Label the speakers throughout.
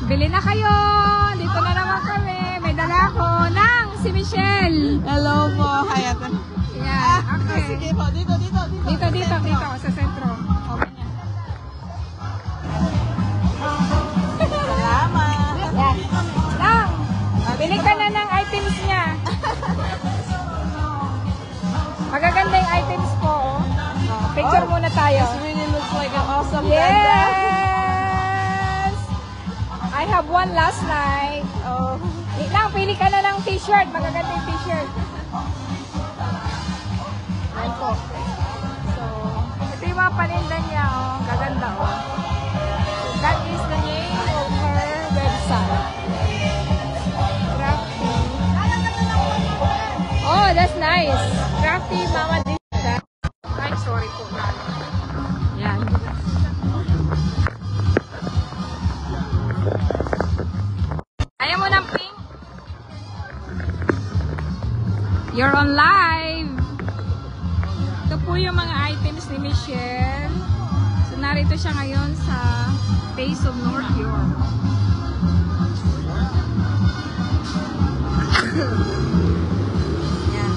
Speaker 1: Bili na kayo! Dito na naman kami. May dala ko ng si Michelle.
Speaker 2: Hello po. Hi, ate.
Speaker 1: Yan, okay.
Speaker 2: Sige po. Dito.
Speaker 1: Dito, sa sentro. Okay niya.
Speaker 2: Salamat.
Speaker 1: Yan. Lang! Bili ka na ng items niya. Magaganda yung items po. Oh. Picture muna tayo.
Speaker 2: This really looks like an awesome bag.
Speaker 1: Yes! I have one last night. Oh. Lang, pili ka na ng t-shirt. Magaganda yung t-shirt. Ayan po. So, ito yung mga paninda niya. Oh. Gaganda. Oh. So, that is the name of her website. Crafty. Oh, that's nice. Crafty Mama Dita. Ay, sorry po. Yan. Ayaw mo ng pink? You're on live. Ito po yung mga items ni Michelle. So, narito siya ngayon sa Face of North York. Yan.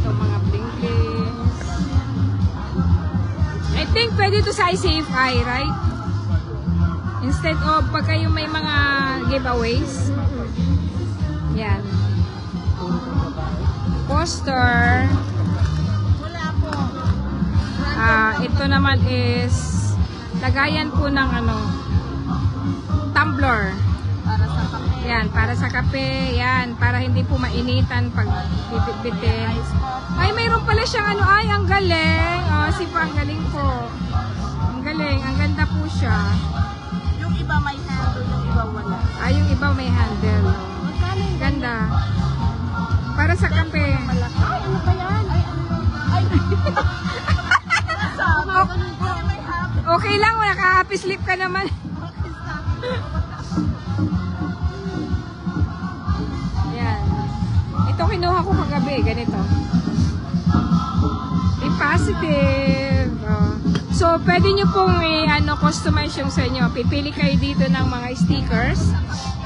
Speaker 1: Ito mga bling-blings. I think pwede to sa ICFI, right? Instead of pag kayo may mga giveaways. Yan. Poster.
Speaker 2: Wala po.
Speaker 1: Ito naman is lagayan po ng tumbler.
Speaker 2: Para sa kape.
Speaker 1: Yan, para sa kape. Yan, para hindi po mainitan pag bibit-bitin. Ay, mayroon pala siyang ang galing. Si pa, ang galing po. Ang galing, ang ganda po siya.
Speaker 2: Yung iba may handle, yung iba wala.
Speaker 1: Yung iba may handle. Ganda. Para sa kape.
Speaker 2: Ay, ano ba yan? Ay.
Speaker 1: Okay lang, naka-happy sleep ka naman. Yan. Ito kinuha ko kagabi, ganito. Be positive. So, pwede nyo pong customize yung sa inyo. Pipili kayo dito ng mga stickers.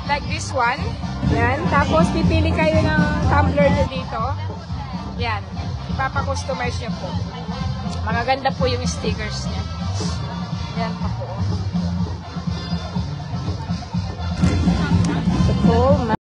Speaker 1: Like this one. Yan. Tapos, pipili kayo ng tumbler nyo dito. Yan. Ipapa-customize nyo po. Magaganda po yung stickers niya. Yan pa po.